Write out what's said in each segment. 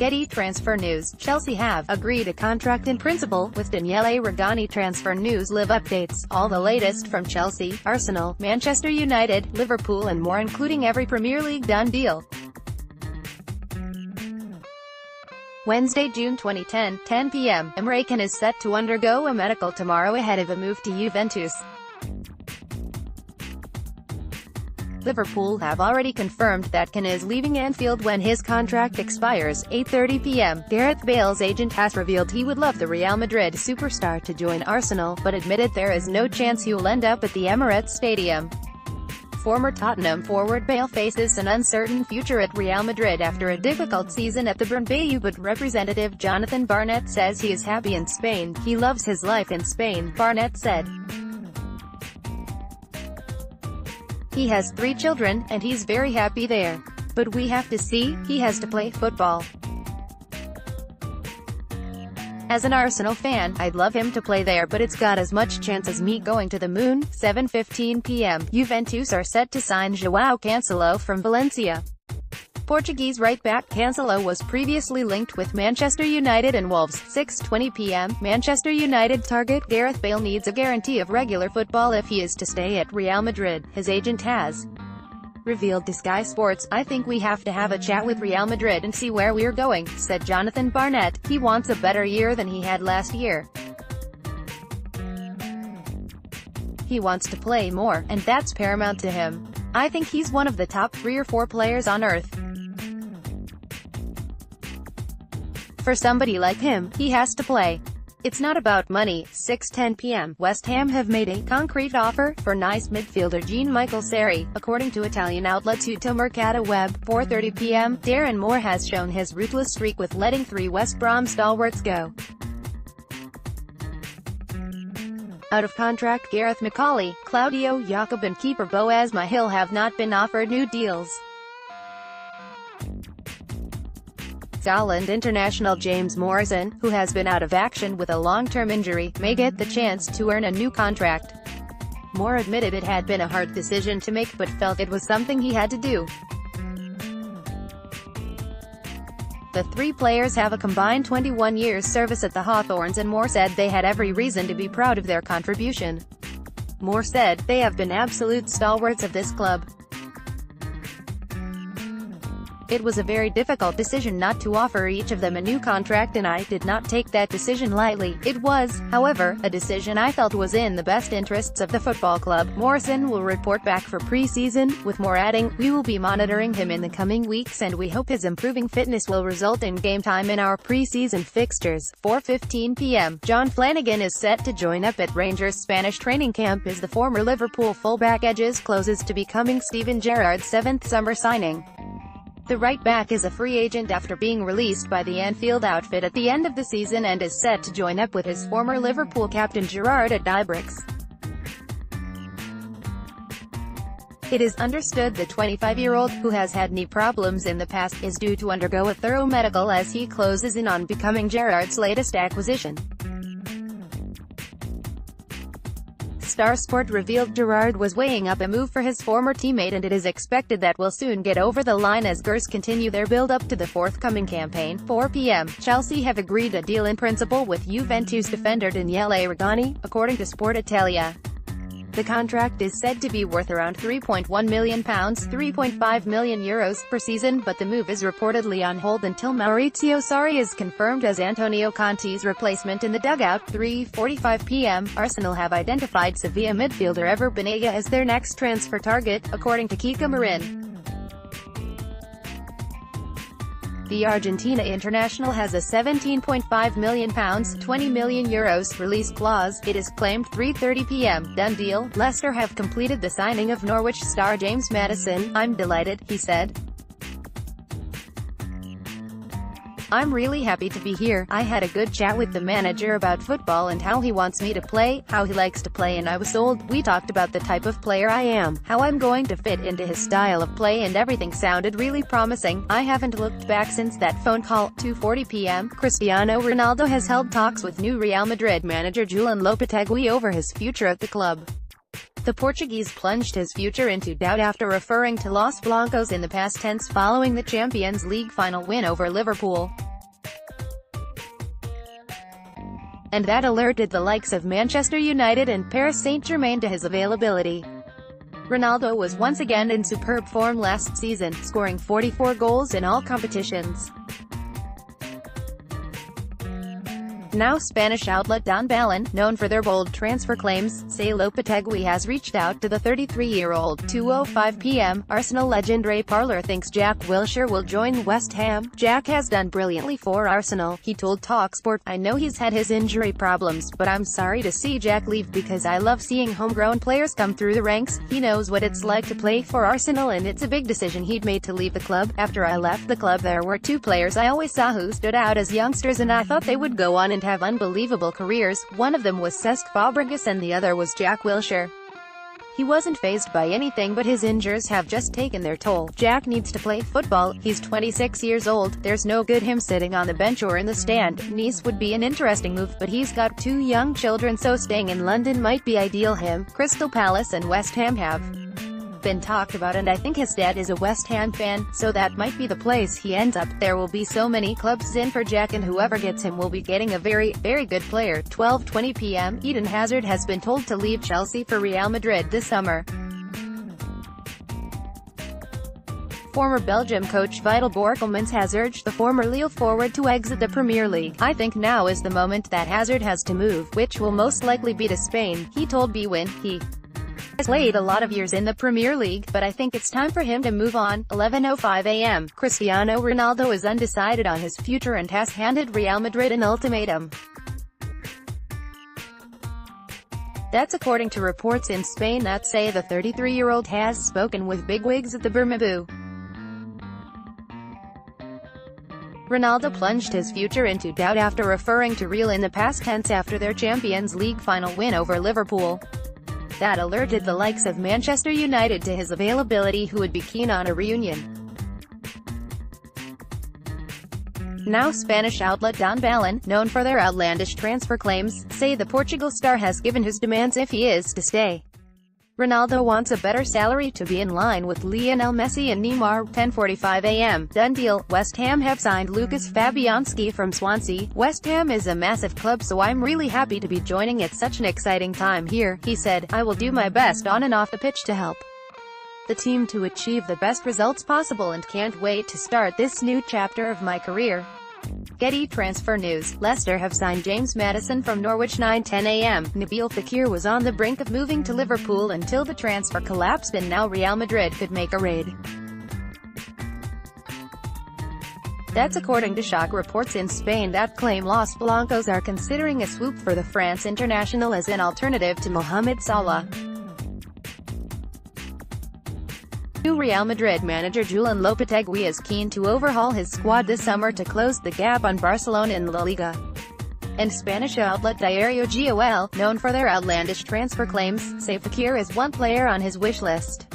GETTY Transfer News, Chelsea have agreed a contract in principle with Daniele Rugani Transfer News Live updates, all the latest from Chelsea, Arsenal, Manchester United, Liverpool and more, including every Premier League done deal. Wednesday, June 2010, 10 p.m, Emre Can is set to undergo a medical tomorrow ahead of a move to Juventus. Liverpool have already confirmed that Can is leaving Anfield when his contract expires. 8:30 p.m, Gareth Bale's agent has revealed he would love the Real Madrid superstar to join Arsenal, but admitted there is no chance he will end up at the Emirates Stadium. Former Tottenham forward Bale faces an uncertain future at Real Madrid after a difficult season at the Bernabeu, but representative Jonathan Barnett says he is happy in Spain. He loves his life in Spain, Barnett said. He has 3 children, and he's very happy there. But we have to see, he has to play football. As an Arsenal fan, I'd love him to play there, but it's got as much chance as me going to the moon. 7:15 p.m, Juventus are set to sign João Cancelo from Valencia. Portuguese right-back Cancelo was previously linked with Manchester United and Wolves. 6:20 p.m, Manchester United target Gareth Bale needs a guarantee of regular football if he is to stay at Real Madrid, his agent has revealed to Sky Sports. I think we have to have a chat with Real Madrid and see where we're going, said Jonathan Barnett. He wants a better year than he had last year. He wants to play more, and that's paramount to him. I think he's one of the top 3 or 4 players on earth. For somebody like him, he has to play. It's not about money. 6:10 p.m, West Ham have made a concrete offer for Nice midfielder Jean-Michel Seri, according to Italian outlet Tutto Mercato Web. 4:30 p.m, Darren Moore has shown his ruthless streak with letting 3 West Brom stalwarts go. Out of contract, Gareth Bale, Claudio Yacob and keeper Boaz Mahil have not been offered new deals. Scotland international James Morrison, who has been out of action with a long-term injury, may get the chance to earn a new contract. Moore admitted it had been a hard decision to make, but felt it was something he had to do. The 3 players have a combined 21 years service at the Hawthorns, and Moore said they had every reason to be proud of their contribution. Moore said, "They have been absolute stalwarts of this club. It was a very difficult decision not to offer each of them a new contract, and I did not take that decision lightly. It was, however, a decision I felt was in the best interests of the football club." Morrison will report back for pre-season, with Moore adding, "We will be monitoring him in the coming weeks and we hope his improving fitness will result in game time in our pre-season fixtures." 4:15 p.m, John Flanagan is set to join up at Rangers' Spanish training camp as the former Liverpool fullback edges closes to becoming Steven Gerrard's 7th summer signing. The right-back is a free agent after being released by the Anfield outfit at the end of the season and is set to join up with his former Liverpool captain Gerrard at Ibrox. It is understood the 25-year-old, who has had knee problems in the past, is due to undergo a thorough medical as he closes in on becoming Gerrard's latest acquisition. Star Sport revealed Gerrard was weighing up a move for his former teammate, and it is expected that will soon get over the line as Spurs continue their build-up to the forthcoming campaign. 4 p.m, Chelsea have agreed a deal in principle with Juventus defender Daniele Rugani, according to Sport Italia. The contract is said to be worth around £3.1 million, €3.5 million per season, but the move is reportedly on hold until Maurizio Sarri is confirmed as Antonio Conte's replacement in the dugout. 3:45 p.m, Arsenal have identified Sevilla midfielder Ever Banega as their next transfer target, according to Kika Marin. The Argentina international has a £17.5 million (€20 million) release clause, it is claimed. 3:30 p.m, done deal, Leicester have completed the signing of Norwich star James Maddison. "I'm delighted," he said. "I'm really happy to be here. I had a good chat with the manager about football and how he wants me to play, how he likes to play, and I was sold. We talked about the type of player I am, how I'm going to fit into his style of play, and everything sounded really promising. I haven't looked back since that phone call." 2:40 p.m, Cristiano Ronaldo has held talks with new Real Madrid manager Julen Lopetegui over his future at the club. The Portuguese plunged his future into doubt after referring to Los Blancos in the past tense following the Champions League final win over Liverpool. and that alerted the likes of Manchester United and Paris Saint-Germain to his availability. Ronaldo was once again in superb form last season, scoring 44 goals in all competitions. Now Spanish outlet Don Balón, known for their bold transfer claims, say Lopetegui has reached out to the 33-year-old. 2:05 p.m, Arsenal legend Ray Parlour thinks Jack Wilshere will join West Ham. Jack has done brilliantly for Arsenal, he told TalkSport. I know he's had his injury problems, but I'm sorry to see Jack leave because I love seeing homegrown players come through the ranks. He knows what it's like to play for Arsenal and it's a big decision he'd made to leave the club. After I left the club there were two players I always saw who stood out as youngsters and I thought they would go on and have unbelievable careers. One of them was Cesc Fabregas and the other was Jack Wilshere. He wasn't fazed by anything but his injuries have just taken their toll. Jack needs to play football, he's 26 years old, there's no good him sitting on the bench or in the stand. Nice would be an interesting move but he's got two young children so staying in London might be ideal him. Crystal Palace and West Ham have been talked about and I think his dad is a West Ham fan, so that might be the place he ends up. There will be so many clubs in for Jack and whoever gets him will be getting a very, very good player. 12:20 p.m, Eden Hazard has been told to leave Chelsea for Real Madrid this summer. Former Belgium coach Vital Borkelmans has urged the former Lille forward to exit the Premier League. I think now is the moment that Hazard has to move, which will most likely be to Spain, he told Bwin. He has played a lot of years in the Premier League, but I think it's time for him to move on. 11:05 a.m, Cristiano Ronaldo is undecided on his future and has handed Real Madrid an ultimatum. That's according to reports in Spain that say the 33-year-old has spoken with bigwigs at the Bernabeu. Ronaldo plunged his future into doubt after referring to Real in the past tense after their Champions League final win over Liverpool. That alerted the likes of Manchester United to his availability who would be keen on a reunion. Now Spanish outlet Don Balón, known for their outlandish transfer claims, say the Portugal star has given his demands if he is to stay. Ronaldo wants a better salary to be in line with Lionel Messi and Neymar. 10:45 a.m, done deal, West Ham have signed Lucas Fabianski from Swansea. West Ham is a massive club so I'm really happy to be joining at such an exciting time here, he said. I will do my best on and off the pitch to help the team to achieve the best results possible and can't wait to start this new chapter of my career. Getty Transfer News. Leicester have signed James Maddison from Norwich. 9:10 a.m, Nabil Fekir was on the brink of moving to Liverpool until the transfer collapsed and now Real Madrid could make a raid. That's according to shock reports in Spain that claim Los Blancos are considering a swoop for the France international as an alternative to Mohamed Salah. New Real Madrid manager Julen Lopetegui is keen to overhaul his squad this summer to close the gap on Barcelona in La Liga. And Spanish outlet Diario Gol, known for their outlandish transfer claims, say Fekir is one player on his wish list.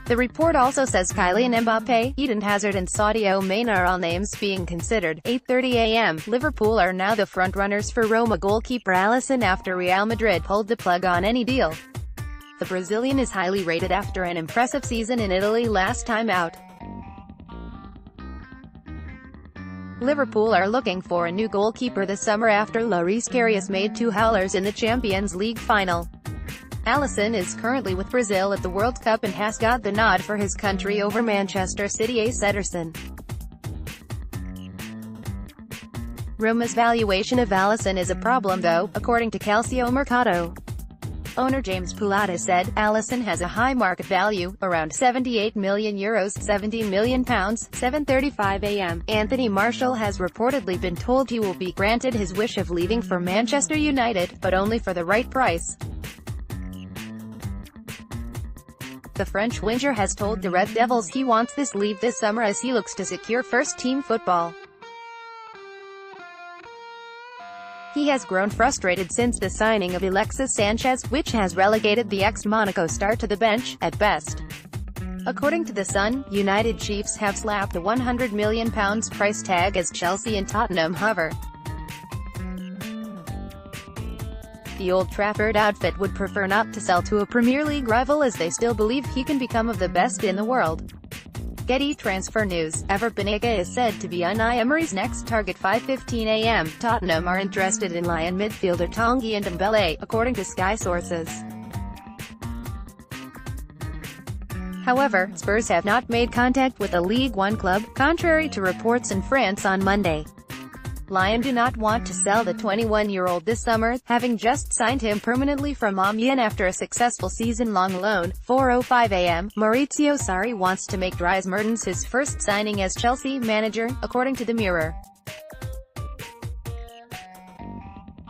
The report also says Kylian Mbappe, Eden Hazard and Sadio Mane are all names being considered. 8:30 a.m, Liverpool are now the frontrunners for Roma goalkeeper Alisson after Real Madrid pulled the plug on any deal. The Brazilian is highly rated after an impressive season in Italy last time out. Liverpool are looking for a new goalkeeper this summer after Loris Karius made two howlers in the Champions League final. Alisson is currently with Brazil at the World Cup and has got the nod for his country over Manchester City ace Ederson. Roma's valuation of Alisson is a problem though, according to Calcio Mercato. Owner James Pulata said, Alisson has a high market value, around €78 million, £70 million. 7:35 a.m. Anthony Martial has reportedly been told he will be granted his wish of leaving for Manchester United, but only for the right price. The French winger has told the Red Devils he wants this leave this summer as he looks to secure first-team football. He has grown frustrated since the signing of Alexis Sanchez, which has relegated the ex-Monaco star to the bench, at best. According to The Sun, United Chiefs have slapped a £100 million price tag as Chelsea and Tottenham hover. The Old Trafford outfit would prefer not to sell to a Premier League rival as they still believe he can become of the best in the world. Getty Transfer News. Emre Can is said to be Unai Emery's next target. 5:15 a.m. Tottenham are interested in Lyon midfielder Tanguy Ndombele, according to Sky sources. However, Spurs have not made contact with a Ligue 1 club, contrary to reports in France on Monday. Lyon do not want to sell the 21-year-old this summer, having just signed him permanently from Amiens after a successful season-long loan. 4:05 a.m. Maurizio Sarri wants to make Dries Mertens his first signing as Chelsea manager, according to the Mirror.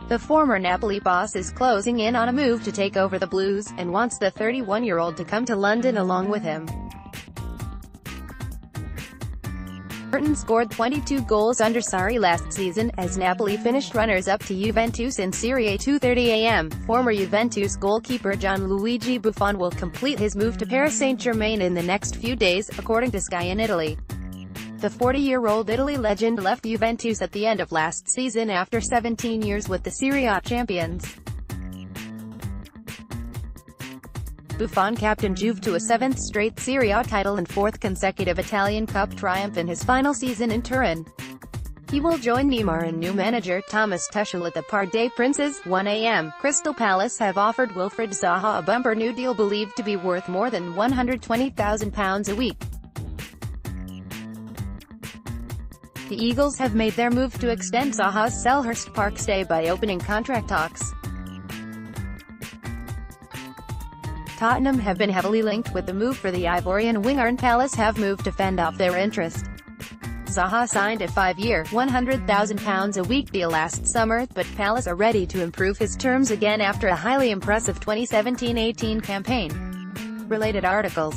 The former Napoli boss is closing in on a move to take over the Blues, and wants the 31-year-old to come to London along with him. Mertens scored 22 goals under Sarri last season, as Napoli finished runners-up to Juventus in Serie A. 2:30 a.m. Former Juventus goalkeeper Gianluigi Buffon will complete his move to Paris Saint-Germain in the next few days, according to Sky in Italy. The 40-year-old Italy legend left Juventus at the end of last season after 17 years with the Serie A champions. Buffon captained Juve to a 7th straight Serie A title and 4th consecutive Italian Cup triumph in his final season in Turin. He will join Neymar and new manager Thomas Tuchel at the Parc des Princes. 1 a.m. Crystal Palace have offered Wilfried Zaha a bumper new deal believed to be worth more than £120,000 a week. The Eagles have made their move to extend Zaha's Selhurst Park stay by opening contract talks. Tottenham have been heavily linked with the move for the Ivorian winger, and Palace have moved to fend off their interest. Zaha signed a 5-year, £100,000 a week deal last summer, but Palace are ready to improve his terms again after a highly impressive 2017-18 campaign. Related articles.